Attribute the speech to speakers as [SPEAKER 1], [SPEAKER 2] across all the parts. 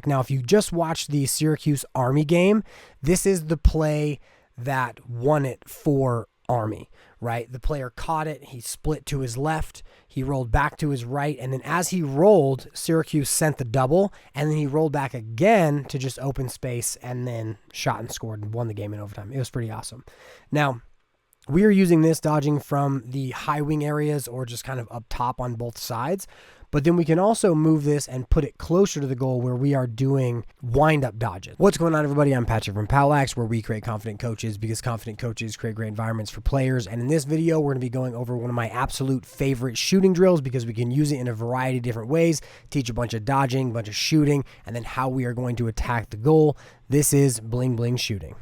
[SPEAKER 1] Now, if you just watched the Syracuse Army game, this is the play that won it for Army, right? The player caught it, he split to his left, he rolled back to his right, and then as he rolled, Syracuse sent the double, and then he rolled back again to just open space and then shot and scored and won the game in overtime. It was pretty awesome. Now, we are using this dodging from the high wing areas or just kind of up top on both sides. But then we can also move this and put it closer to the goal where we are doing wind-up dodges. What's going on, everybody? I'm Patrick from POWLAX, where we create confident coaches because confident coaches create great environments for players. And in this video, we're going to be going over one of my absolute favorite shooting drills because we can use it in a variety of different ways, teach a bunch of dodging, a bunch of shooting, and then how we are going to attack the goal. This is Bling Bling Shooting.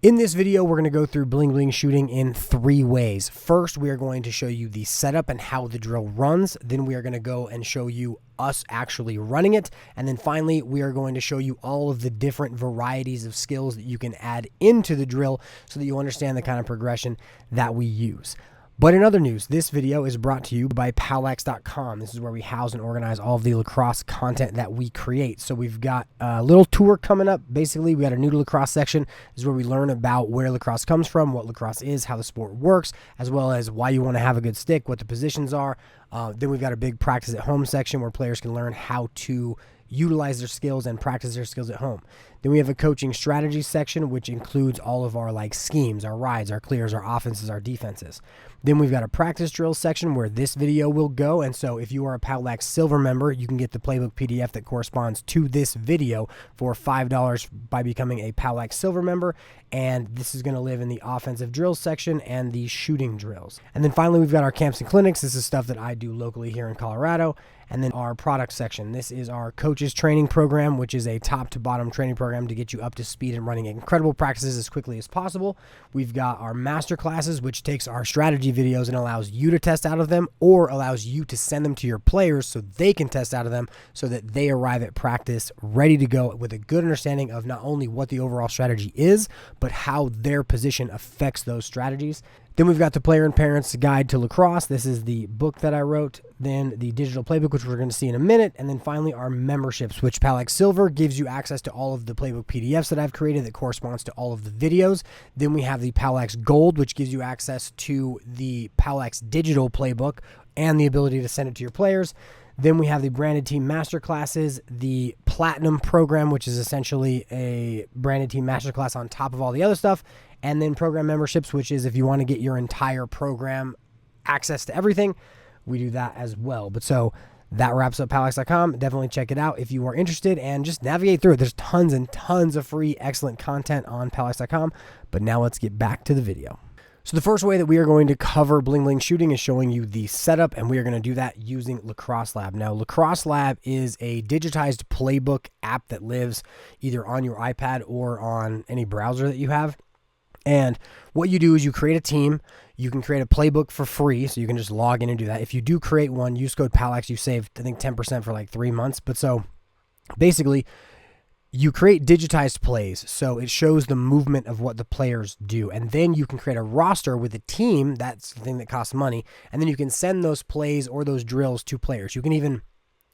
[SPEAKER 1] In this video, we're going to go through Bling Bling Shooting in 3 ways. First, we are going to show you the setup and how the drill runs. Then we are going to go and show you us actually running it. And then finally, we are going to show you all of the different varieties of skills that you can add into the drill so that you understand the kind of progression that we use. But in other news, this video is brought to you by POWLAX.com. This is where we house and organize all of the lacrosse content that we create. So we've got a little tour coming up. Basically, we got a new to lacrosse section. This is where we learn about where lacrosse comes from, what lacrosse is, how the sport works, as well as why you want to have a good stick, what the positions are. Then we've got a big practice at home section where players can learn how to utilize their skills and practice their skills at home. Then we have a coaching strategy section, which includes all of our schemes, our rides, our clears, our offenses, our defenses. Then we've got a practice drill section where this video will go. And so if you are a POWLAX Silver member, you can get the playbook PDF that corresponds to this video for $5 by becoming a POWLAX Silver member. And this is going to live in the offensive drills section and the shooting drills. And then finally, we've got our camps and clinics. This is stuff that I do locally here in Colorado. And then our product section. This is our coaches training program, which is a top to bottom training program to get you up to speed and running incredible practices as quickly as possible. We've got our master classes, which takes our strategy videos and allows you to test out of them or allows you to send them to your players so they can test out of them so that they arrive at practice ready to go with a good understanding of not only what the overall strategy is, but how their position affects those strategies. Then we've got the Player and Parents Guide to Lacrosse. This is the book that I wrote. Then the digital playbook, which we're going to see in a minute. And then finally our memberships, which POWLAX Silver gives you access to all of the playbook PDFs that I've created that corresponds to all of the videos. Then we have the POWLAX Gold, which gives you access to the POWLAX digital playbook and the ability to send it to your players. Then we have the branded team masterclasses, the platinum program, which is essentially a branded team masterclass on top of all the other stuff. And then program memberships, which is if you want to get your entire program access to everything, we do that as well. But so that wraps up POWLAX.com. Definitely check it out if you are interested and just navigate through it. There's tons and tons of free, excellent content on POWLAX.com. But now let's get back to the video. So the first way that we are going to cover Bling Bling Shooting is showing you the setup, and we are going to do that using Lacrosse Lab. Now, Lacrosse Lab is a digitized playbook app that lives either on your iPad or on any browser that you have. And what you do is you create a team. You can create a playbook for free, so you can just log in and do that. If you do create one, use code POWLAX, you save, I think, 10% for 3 months. But so basically, you create digitized plays, so it shows the movement of what the players do. And then you can create a roster with a team. That's the thing that costs money. And then you can send those plays or those drills to players. You can even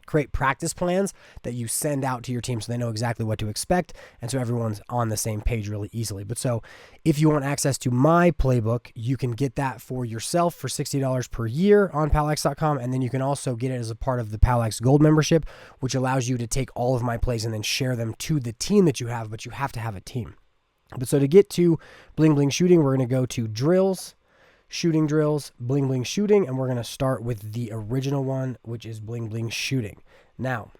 [SPEAKER 1] create practice plans that you send out to your team so they know exactly what to expect. And so everyone's on the same page really easily. But so if you want access to my playbook, you can get that for yourself for $60 per year on POWLAX.com. And then you can also get it as a part of the POWLAX Gold membership, which allows you to take all of my plays and then share them to the team that you have, but you have to have a team. But so to get to Bling Bling Shooting, we're going to go to drills, shooting drills, Bling Bling Shooting, and we're going to start with the original one, which is Bling Bling Shooting. Now,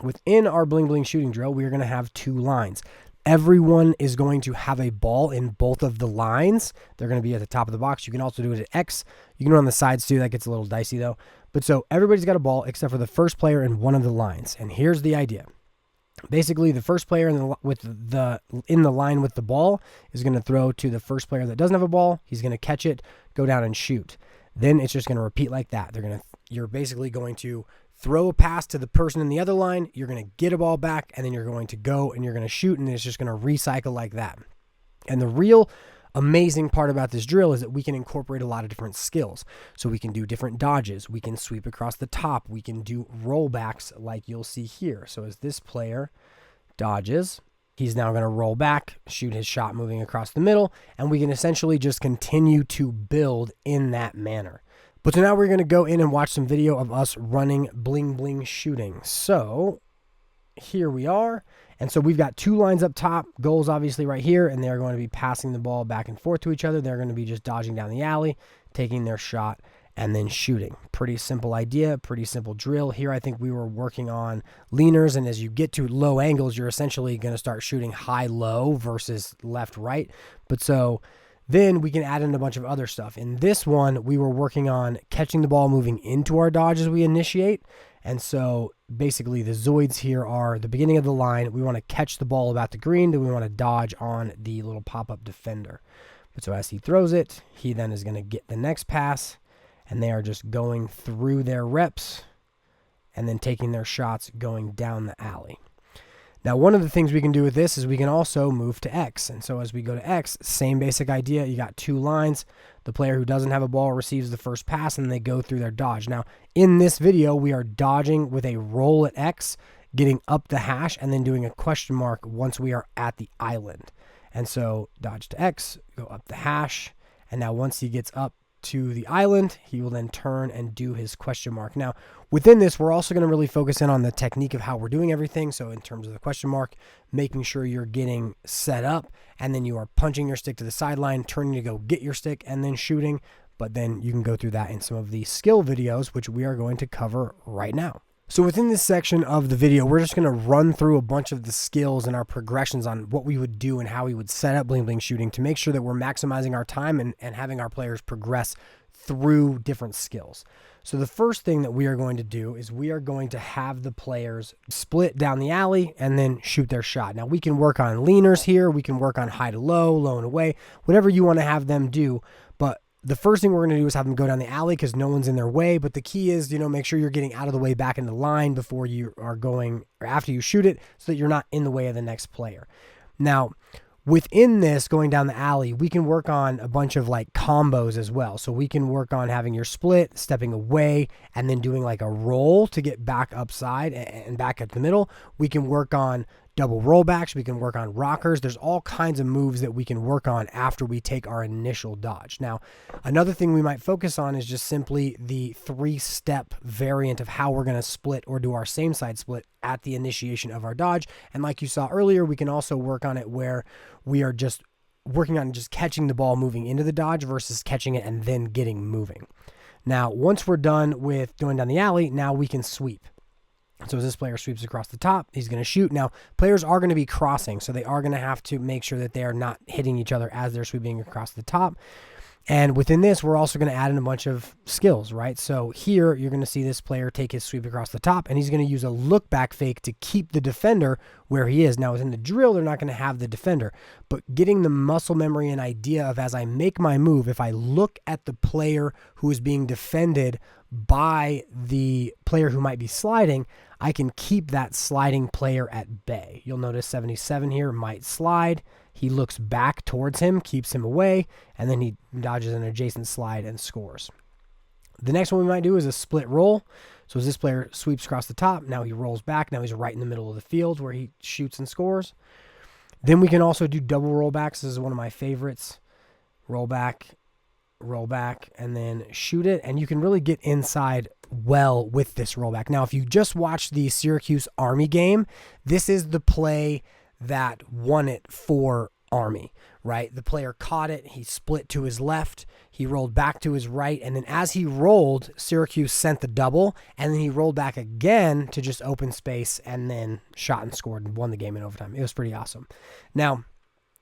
[SPEAKER 1] within our Bling Bling Shooting drill, we are going to have 2 lines. Everyone is going to have a ball in both of the lines. They're going to be at the top of the box. You can also do it at X. You can do it on the sides too. That gets a little dicey though. But so everybody's got a ball except for the first player in one of the lines. And here's the idea. Basically, the first player in the line with the ball is going to throw to the first player that doesn't have a ball. He's going to catch it, go down and shoot. Then it's just going to repeat like that. You're basically going to throw a pass to the person in the other line. You're going to get a ball back, and then you're going to go and you're going to shoot, and it's just going to recycle like that. And the real amazing part about this drill is that we can incorporate a lot of different skills. So we can do different dodges. We can sweep across the top. We can do rollbacks like you'll see here. So as this player dodges, he's now going to roll back, shoot his shot moving across the middle, and we can essentially just continue to build in that manner. But so now we're going to go in and watch some video of us running Bling Bling Shooting. So here we are. And so we've got 2 lines up top, goals obviously right here, and they're going to be passing the ball back and forth to each other. They're going to be just dodging down the alley, taking their shot, and then shooting. Pretty simple idea, pretty simple drill. Here I think we were working on leaners, and as you get to low angles, you're essentially going to start shooting high-low versus left-right. But so then we can add in a bunch of other stuff. In this one, we were working on catching the ball moving into our dodge as we initiate. And so basically the zoids here are the beginning of the line. We want to catch the ball about the green. Then we want to dodge on the little pop-up defender. But so as he throws it, he then is going to get the next pass. And they are just going through their reps and then taking their shots going down the alley. Now, one of the things we can do with this is we can also move to X. And so as we go to X, same basic idea. You got 2 lines. The player who doesn't have a ball receives the first pass, and they go through their dodge. Now, in this video, we are dodging with a roll at X, getting up the hash, and then doing a question mark once we are at the island. And so dodge to X, go up the hash, and now once he gets up to the island, he will then turn and do his question mark. Now, within this, we're also going to really focus in on the technique of how we're doing everything. So in terms of the question mark, making sure you're getting set up, and then you are punching your stick to the sideline, turning to go get your stick, and then shooting. But then you can go through that in some of the skill videos, which we are going to cover right now. So within this section of the video, we're just going to run through a bunch of the skills and our progressions on what we would do and how we would set up Bling Bling Shooting to make sure that we're maximizing our time and having our players progress through different skills. So the first thing that we are going to do is we are going to have the players split down the alley and then shoot their shot. Now we can work on leaners here. We can work on high to low, low and away, whatever you want to have them do. But the first thing we're going to do is have them go down the alley because no one's in their way. But the key is, make sure you're getting out of the way back in the line before you are going, or after you shoot it, so that you're not in the way of the next player. Now, within this, going down the alley, we can work on a bunch of like combos as well. So we can work on having your split, stepping away, and then doing like a roll to get back upside and back at the middle. We can work on double rollbacks. We can work on rockers. There's all kinds of moves that we can work on after we take our initial dodge. Now, another thing we might focus on is just simply the 3-step variant of how we're going to split or do our same side split at the initiation of our dodge. And like you saw earlier, we can also work on it where we are just working on just catching the ball moving into the dodge versus catching it and then getting moving. Now, once we're done with going down the alley, now we can sweep. So as this player sweeps across the top, he's going to shoot. Now, players are going to be crossing, so they are going to have to make sure that they are not hitting each other as they're sweeping across the top. And within this, we're also going to add in a bunch of skills, right? So here, you're going to see this player take his sweep across the top, and he's going to use a look back fake to keep the defender where he is. Now, within the drill, they're not going to have the defender, but getting the muscle memory and idea of as I make my move, if I look at the player who is being defended by the player who might be sliding, I can keep that sliding player at bay. You'll notice 77 here might slide. He looks back towards him, keeps him away, and then he dodges an adjacent slide and scores. The next one we might do is a split roll. So as this player sweeps across the top, now he rolls back. Now he's right in the middle of the field where he shoots and scores. Then we can also do double rollbacks. This is one of my favorites. Roll back, and then shoot it. And you can really get inside well with this rollback. Now, if you just watched the Syracuse Army game, this is the play that won it for Army, right? The player caught it. He split to his left. He rolled back to his right. And then as he rolled, Syracuse sent the double. And then he rolled back again to just open space and then shot and scored and won the game in overtime. It was pretty awesome. Now,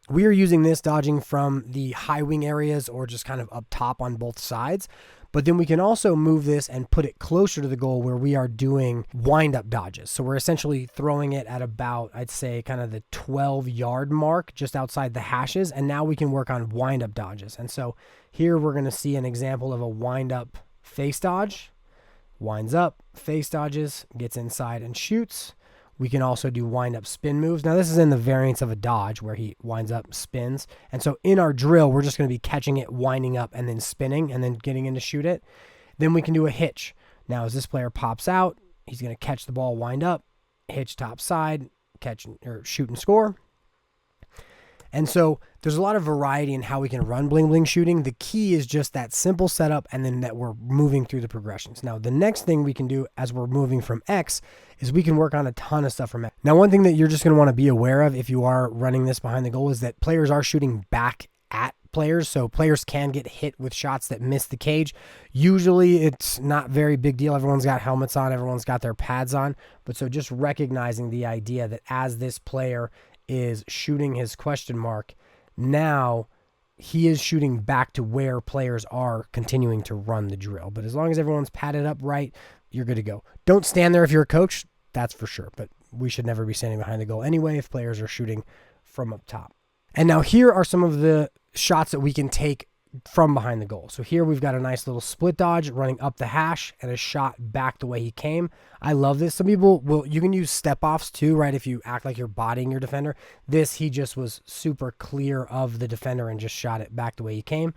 [SPEAKER 1] we are using this dodging from the high wing areas or just kind of up top on both sides. But then we can also move this and put it closer to the goal where we are doing wind-up dodges. So we're essentially throwing it at about, I'd say, kind of the 12-yard mark just outside the hashes. And now we can work on wind-up dodges. And so here we're going to see an example of a wind-up face dodge. Winds up, face dodges, gets inside and shoots. We can also do wind up spin moves. Now this is in the variance of a dodge where he winds up, spins. And so in our drill, we're just going to be catching it, winding up, and then spinning, and then getting in to shoot it. Then we can do a hitch. Now as this player pops out, he's going to catch the ball, wind up, hitch top side, catch or shoot and score. And so there's a lot of variety in how we can run Bling Bling Shooting. The key is just that simple setup and then that we're moving through the progressions. Now, the next thing we can do as we're moving from X is we can work on a ton of stuff from X. Now, one thing that you're just going to want to be aware of if you are running this behind the goal is that players are shooting back at players. So players can get hit with shots that miss the cage. Usually it's not very big deal. Everyone's got helmets on. Everyone's got their pads on. But so just recognizing the idea that as this player is shooting his question mark, now he is shooting back to where players are continuing to run the drill. But as long as everyone's padded up right, you're good to go. Don't stand there if you're a coach, that's for sure. But we should never be standing behind the goal anyway if players are shooting from up top. And now here are some of the shots that we can take from behind the goal. So here we've got a nice little split dodge running up the hash and a shot back the way he came. I love this. Some people you can use step offs too, right? If you act like you're bodying your defender. This, he just was super clear of the defender and just shot it back the way he came.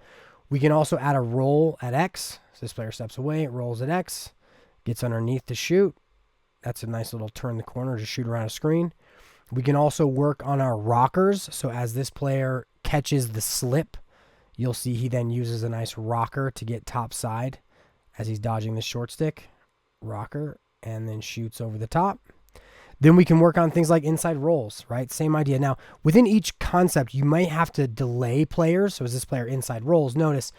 [SPEAKER 1] We can also add a roll at X. So this player steps away, it rolls at X, gets underneath to shoot. That's a nice little turn the corner to shoot around a screen. We can also work on our rockers. So as this player catches the slip, you'll see he then uses a nice rocker to get top side as he's dodging the short stick. Rocker, and then shoots over the top. Then we can work on things like inside rolls, right? Same idea. Now, within each concept, you might have to delay players. So as this player inside rolls, notice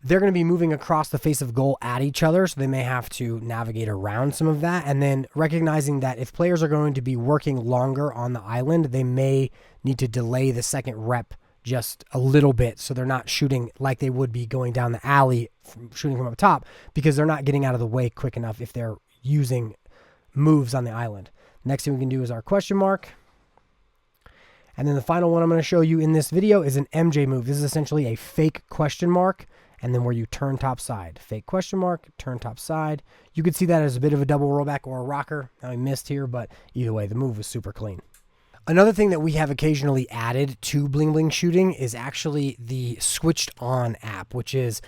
[SPEAKER 1] they're going to be moving across the face of goal at each other, so they may have to navigate around some of that. And then recognizing that if players are going to be working longer on the island, they may need to delay the second rep just a little bit so they're not shooting like they would be going down the alley, shooting from up top, because they're not getting out of the way quick enough if they're using moves on the island. Next thing we can do is our question mark. And then the final one I'm going to show you in this video is an MJ move. This is essentially a fake question mark, and then where you turn top side. Fake question mark, turn top side. You could see that as a bit of a double rollback or a rocker. Now, I missed here, but either way, the move was super clean. Another thing that we have occasionally added to Bling Bling Shooting is actually the Switched On app, which is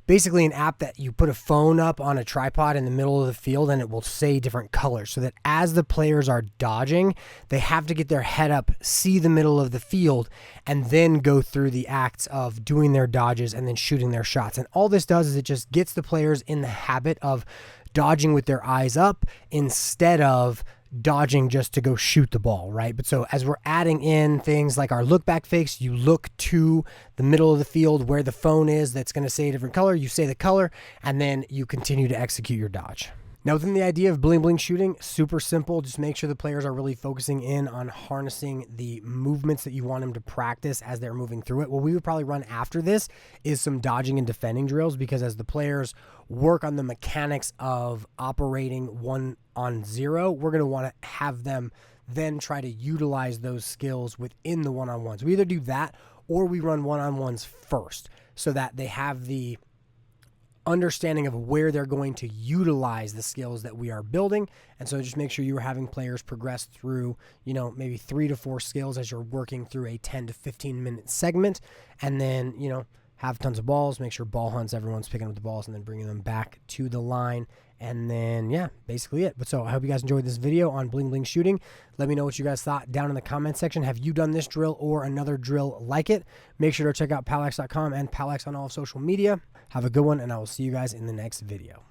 [SPEAKER 1] basically an app that you put a phone up on a tripod in the middle of the field and it will say different colors so that as the players are dodging, they have to get their head up, see the middle of the field, and then go through the acts of doing their dodges and then shooting their shots. And all this does is it just gets the players in the habit of dodging with their eyes up instead of dodging just to go shoot the ball, right? But so as we're adding in things like our look back fakes, you look to the middle of the field where the phone is that's going to say a different color, you say the color, and then you continue to execute your dodge. Now, within the idea of Bling Bling Shooting, super simple. Just make sure the players are really focusing in on harnessing the movements that you want them to practice as they're moving through it. What we would probably run after this is some dodging and defending drills, because as the players work on the mechanics of operating 1-on-0, we're going to want to have them then try to utilize those skills within the one-on-ones. We either do that or we run one-on-ones first so that they have the understanding of where they're going to utilize the skills that we are building. And so just make sure you're having players progress through, maybe 3 to 4 skills as you're working through a 10 to 15 minute segment. And then, have tons of balls, make sure ball hunts, everyone's picking up the balls and then bringing them back to the line. And then, yeah, basically it. But so I hope you guys enjoyed this video on Bling Bling Shooting. Let me know what you guys thought down in the comment section. Have you done this drill or another drill like it? Make sure to check out POWLAX.com and POWLAX on all of social media. Have a good one, and I will see you guys in the next video.